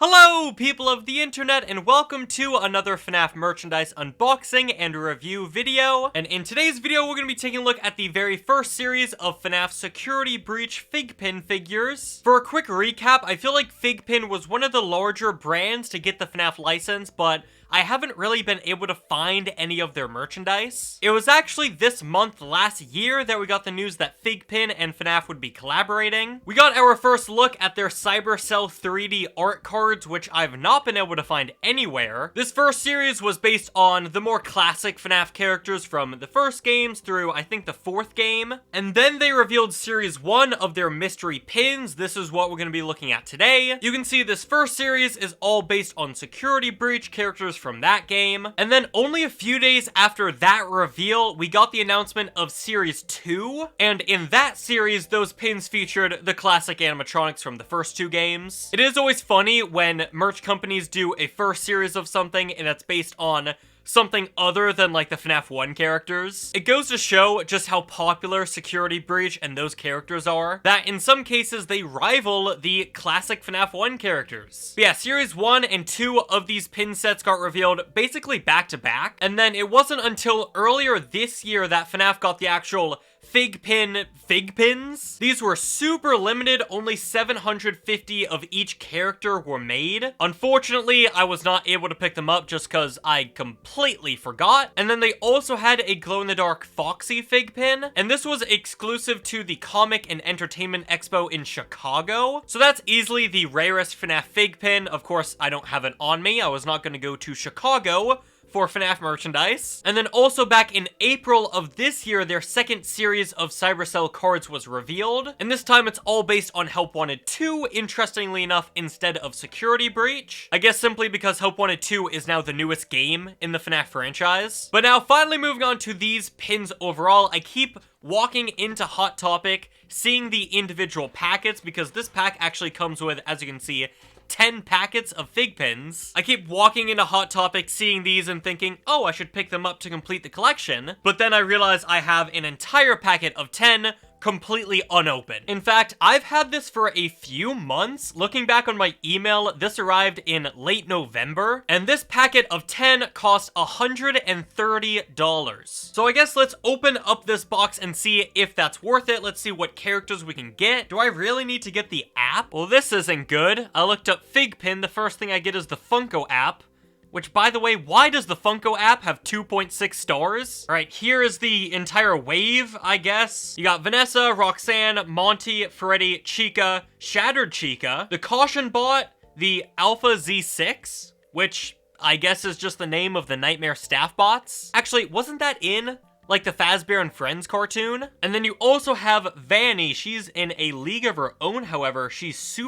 Hello, people of the internet, and welcome to another FNaF merchandise unboxing and review video. And in today's video, we're going to be taking a look at the very first series of FNaF Security Breach FiGPiN figures. For a quick recap, I feel like FiGPiN was one of the larger brands to get the FNaF license, but I haven't really been able to find any of their merchandise. It was actually this month last year that we got the news that FiGPiN and FNaF would be collaborating. We got our first look at their Cybercell 3D art cards, which I've not been able to find anywhere. This first series was based on the more classic FNaF characters from the first games through, I think, the fourth game. And then they revealed series 1 of their mystery pins. This is what we're going to be looking at today. You can see this first series is all based on Security Breach characters from that game. And then only a few days after that reveal, we got the announcement of Series 2. And in that series, those pins featured the classic animatronics from the first two games. It is always funny when merch companies do a first series of something and it's based on something other than like the FNaF 1 characters. It goes to show just how popular Security Breach and those characters are, that in some cases they rival the classic FNaF 1 characters. But yeah, Series 1 and 2 of these pin sets got revealed basically back to back, and then it wasn't until earlier this year that FNaF got the actual FiGPiNs. These were super limited, only 750 of each character were made. Unfortunately, I was not able to pick them up just because I completely forgot. And then they also had a glow-in-the-dark Foxy FiGPiN, and this was exclusive to the Comic and Entertainment Expo in Chicago. So that's easily the rarest FNaF FiGPiN. Of course, I don't have it on me. I was not going to go to Chicago for FNaF merchandise. And then also back in April of this year, their second series of Cybercell cards was revealed. And this time it's all based on Help Wanted 2, interestingly enough, instead of Security Breach. I guess simply because Help Wanted 2 is now the newest game in the FNaF franchise. But now finally moving on to these pins overall, I keep walking into Hot Topic, seeing the individual packets, because this pack actually comes with, as you can see, 10 packets of FiGPiNs. I keep walking into Hot Topic, seeing these and thinking, oh, I should pick them up to complete the collection. But then I realize I have an entire packet of 10 completely unopened. In fact, I've had this for a few months. Looking back on my email, this arrived in late November, and this packet of 10 cost $130. So I guess let's open up this box and see if that's worth it. Let's see what characters we can get. Do I really need to get the app? Well, this isn't good. I looked up FiGPiN. The first thing I get is the Funko app. Which, by the way, why does the Funko app have 2.6 stars? All right, here is the entire wave, I guess. You got Vanessa, Roxanne, Monty, Freddy, Chica, Shattered Chica, the Caution Bot, the Alpha Z6, which I guess is just the name of the Nightmare staff bots. Actually, wasn't that in like the Fazbear and Friends cartoon? And then you also have Vanny. She's in a league of her own, however. She's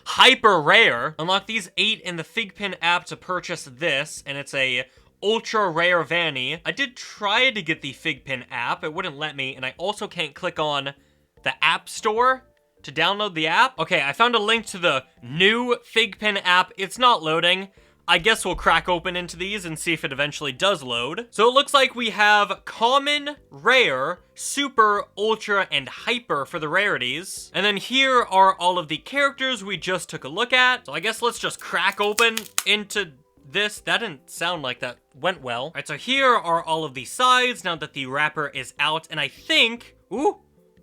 hyper rare. Unlock these 8 in the FiGPiN app to purchase this, and it's a ultra rare Vanny. I did try to get the FiGPiN app. It wouldn't let me, and I also can't click on the App Store to download the app. Okay, I found a link to the new FiGPiN app. It's not loading. I guess we'll crack open into these and see if it eventually does load. So it looks like we have common, rare, super, ultra, and hyper for the rarities. And then here are all of the characters we just took a look at. So I guess let's just crack open into this. That didn't sound like that went well. All right, so here are all of the sides now that the wrapper is out. And I think, ooh,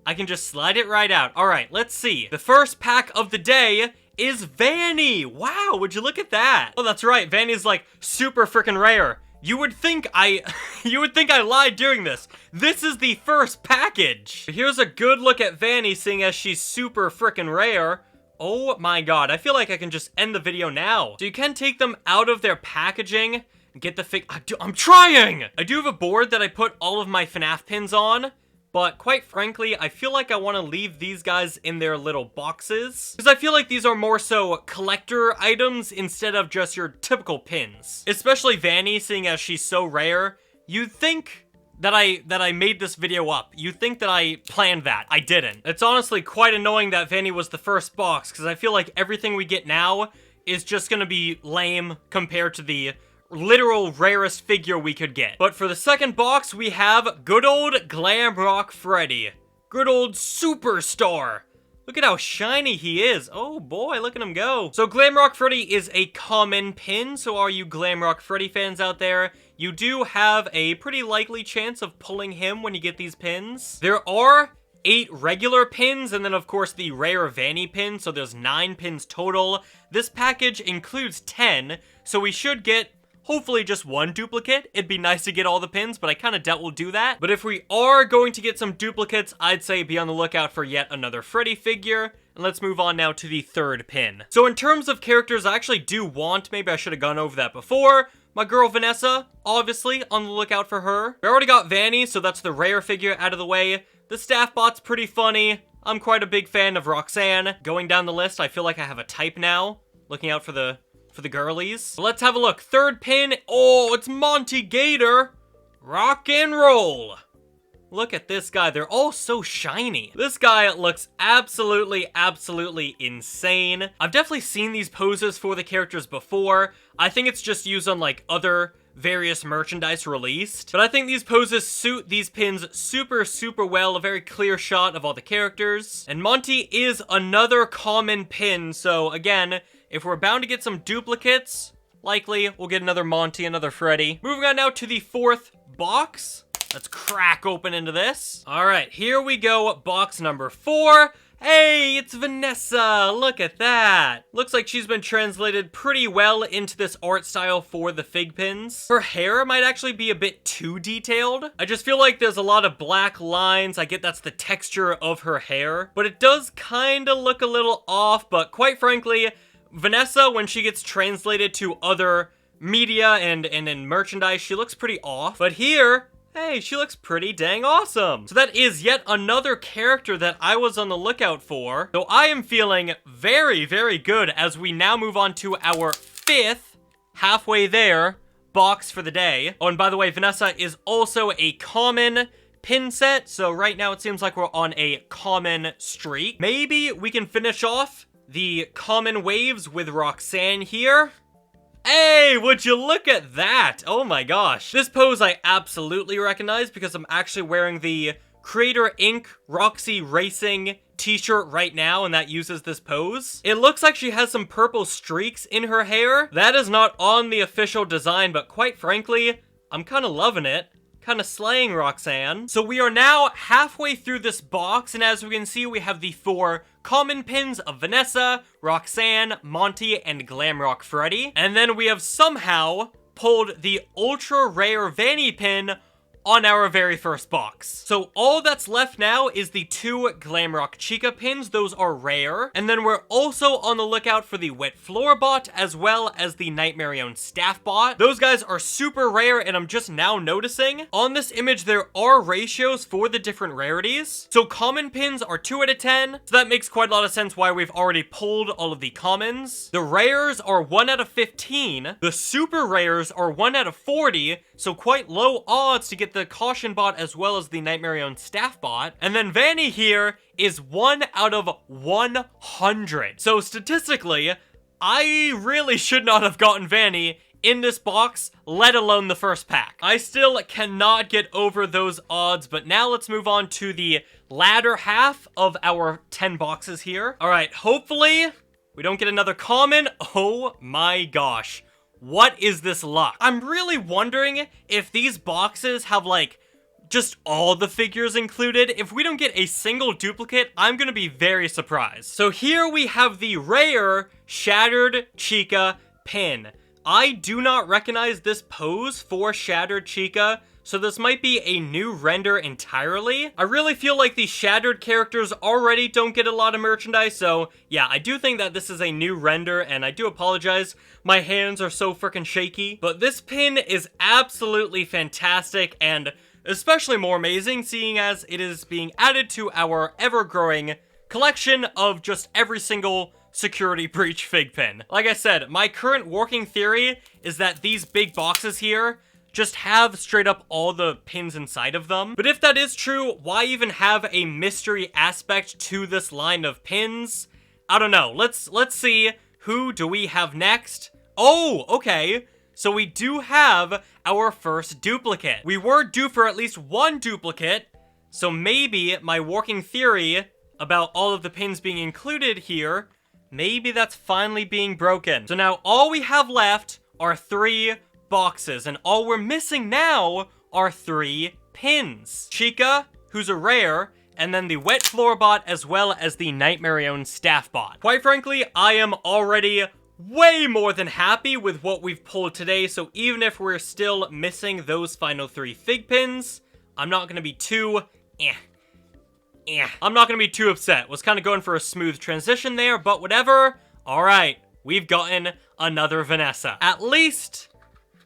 I can just slide it right out. All right, let's see. The first pack of the day is Vanny. Wow, would you look at that? Oh, that's right. Vanny's like super freaking rare. You would think I lied doing this. This is the first package. Here's a good look at Vanny, seeing as she's super freaking rare. Oh my god, I feel like I can just end the video now. So you can take them out of their packaging and get the I'm trying! I do have a board that I put all of my FNaF pins on, but quite frankly, I feel like I want to leave these guys in their little boxes, because I feel like these are more so collector items instead of just your typical pins. Especially Vanny, seeing as she's so rare. You'd think that I made this video up. You'd think that I planned that. I didn't. It's honestly quite annoying that Vanny was the first box, because I feel like everything we get now is just gonna be lame compared to the literal rarest figure we could get. But for the second box, we have good old Glam Rock Freddy. Good old superstar. Look at how shiny he is. Oh boy, look at him go. So Glamrock Freddy is a common pin, so all you Glamrock Freddy fans out there, you do have a pretty likely chance of pulling him when you get these pins. There are 8 regular pins, and then of course the rare Vanny pin, so there's 9 pins total. This package includes 10, so we should get hopefully just 1 duplicate. It'd be nice to get all the pins, but I kind of doubt we'll do that. But if we are going to get some duplicates, I'd say be on the lookout for yet another Freddy figure. And let's move on now to the 3rd pin. So in terms of characters, I actually do want, maybe I should have gone over that before, my girl Vanessa, obviously, on the lookout for her. We already got Vanny, so that's the rare figure out of the way. The staff bot's pretty funny. I'm quite a big fan of Roxanne. Going down the list, I feel like I have a type now. Looking out for the girlies. So let's have a look. 3rd pin. Oh, it's Monty Gator. Rock and roll. Look at this guy. They're all so shiny. This guy looks absolutely insane. I've definitely seen these poses for the characters before. I think it's just used on like other various merchandise released. But I think these poses suit these pins super well. A very clear shot of all the characters. And Monty is another common pin. So again, if we're bound to get some duplicates, likely we'll get another Monty, another Freddy. Moving on now to the 4th box. Let's crack open into this. All right, here we go. Box number 4. Hey, it's Vanessa. Look at that. Looks like she's been translated pretty well into this art style for the FiGPiNs. Her hair might actually be a bit too detailed. I just feel like there's a lot of black lines. I get that's the texture of her hair, but it does kind of look a little off. But quite frankly, Vanessa, when she gets translated to other media and in merchandise, she looks pretty off. But here, hey, she looks pretty dang awesome. So that is yet another character that I was on the lookout for. So I am feeling very good as we now move on to our 5th, halfway there, box for the day. Oh, and by the way, Vanessa is also a common pin set. So right now it seems like we're on a common streak. Maybe we can finish off the common waves with Roxanne here. Hey, would you look at that? Oh my gosh. This pose I absolutely recognize because I'm actually wearing the Creator Inc. Roxy Racing t-shirt right now, and that uses this pose. It looks like she has some purple streaks in her hair. That is not on the official design, but quite frankly, I'm kind of loving it. Kind of slaying Roxanne. So we are now halfway through this box, and as we can see, we have the 4 common pins of Vanessa, Roxanne, Monty, and Glamrock Freddy. And then we have somehow pulled the ultra rare Vanny pin on our very first box. So all that's left now is the 2 Glamrock Chica pins. Those are rare. And then we're also on the lookout for the Wet Floor bot as well as the Nightmare Own Staff bot. Those guys are super rare, and I'm just now noticing on this image there are ratios for the different rarities. So common pins are 2 out of 10. So that makes quite a lot of sense why we've already pulled all of the commons. The rares are 1 out of 15. The super rares are 1 out of 40. So quite low odds to get the Caution bot as well as the Nightmare Own Staff bot. And then Vanny here is 1 out of 100. So statistically, I really should not have gotten Vanny in this box, let alone the first pack. I still cannot get over those odds, but now let's move on to the latter half of our 10 boxes here. All right, hopefully we don't get another common. Oh my gosh. What is this luck? I'm really wondering if these boxes have like just all the figures included. If we don't get a single duplicate, I'm gonna be very surprised. So here we have the rare Shattered Chica pin. I do not recognize this pose for Shattered Chica, so this might be a new render entirely. I really feel like the Shattered characters already don't get a lot of merchandise, so yeah, I do think that this is a new render, and I do apologize. My hands are so freaking shaky. But this pin is absolutely fantastic, and especially more amazing seeing as it is being added to our ever-growing collection of just every single security breach FiGPiN. Like I said, my current working theory is that these big boxes here just have straight up all the pins inside of them. But if that is true, why even have a mystery aspect to this line of pins? I don't know. Let's see. Who do we have next? Oh, okay. So we do have our first duplicate. We were due for at least one duplicate, so maybe my working theory about all of the pins being included here, maybe that's finally being broken. So now all we have left are 3 boxes, and all we're missing now are 3 pins. Chica, who's a rare, and then the Wet Floor Bot, as well as the Nightmare Own Staff Bot. Quite frankly, I am already way more than happy with what we've pulled today, so even if we're still missing those final 3 FiGPins, I'm not gonna be too I'm not gonna be too upset. Was kind of going for a smooth transition there, but whatever. Alright, we've gotten another Vanessa. At least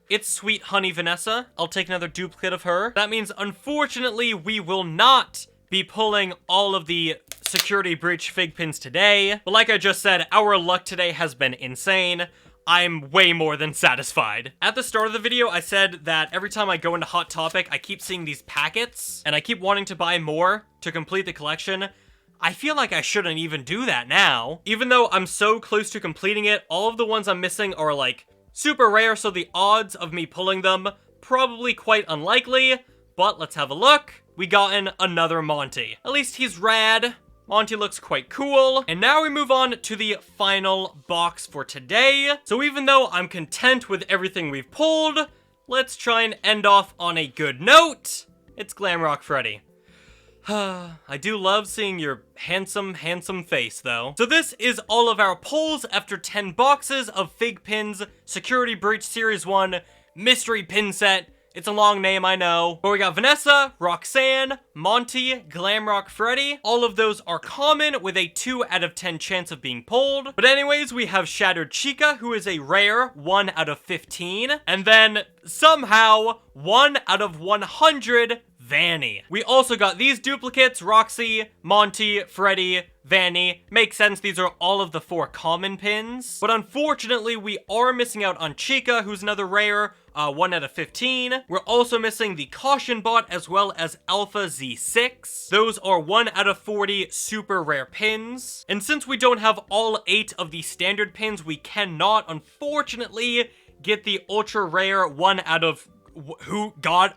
it's Sweet Honey Vanessa. I'll take another duplicate of her. That means, unfortunately, we will not be pulling all of the security breach FiGPins today. But like I just said, our luck today has been insane. I'm way more than satisfied. At the start of the video, I said that every time I go into Hot Topic, I keep seeing these packets, and I keep wanting to buy more to complete the collection. I feel like I shouldn't even do that now. Even though I'm so close to completing it, all of the ones I'm missing are like super rare, so the odds of me pulling them probably quite unlikely. But let's have a look. We gotten another Monty. At least he's rad. Monty looks quite cool. And now we move on to the final box for today. So even though I'm content with everything we've pulled, let's try and end off on a good note. It's Glamrock Freddy. I do love seeing your handsome, handsome face, though. So this is all of our pulls after 10 boxes of FiGPins Security Breach Series 1 Mystery Pin Set. It's a long name, I know. But we got Vanessa, Roxanne, Monty, Glamrock Freddy. All of those are common with a 2 out of 10 chance of being pulled. But anyways, we have Shattered Chica, who is a rare 1 out of 15. And then somehow 1 out of 100 Vanny. We also got these duplicates, Roxy, Monty, Freddy, Vanny. Makes sense, these are all of the 4 common pins. But unfortunately, we are missing out on Chica, who's another rare, 1 out of 15. We're also missing the Caution Bot as well as Alpha Z6. Those are 1 out of 40 super rare pins. And since we don't have all 8 of the standard pins, we cannot, unfortunately, get the ultra rare 1 out of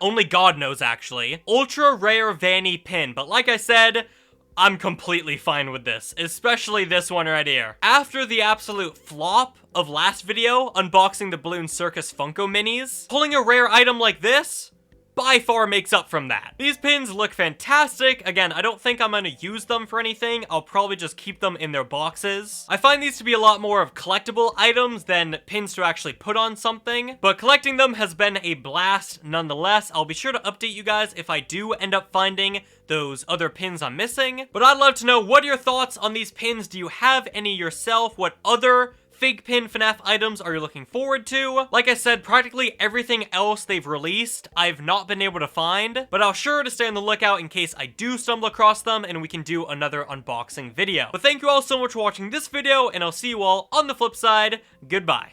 only God knows actually. Ultra rare Vanny pin, but like I said, I'm completely fine with this, especially this one right here. After the absolute flop of last video, unboxing the Balloon Circus Funko Minis, pulling a rare item like this by far makes up from that. These pins look fantastic. Again, I don't think I'm gonna use them for anything. I'll probably just keep them in their boxes. I find these to be a lot more of collectible items than pins to actually put on something, but collecting them has been a blast nonetheless. I'll be sure to update you guys if I do end up finding those other pins I'm missing. But I'd love to know, what are your thoughts on these pins? Do you have any yourself? What other FiGPin FNaF items are you looking forward to? Like I said, practically everything else they've released, I've not been able to find, but I'll sure to stay on the lookout in case I do stumble across them and we can do another unboxing video. But thank you all so much for watching this video, and I'll see you all on the flip side. Goodbye.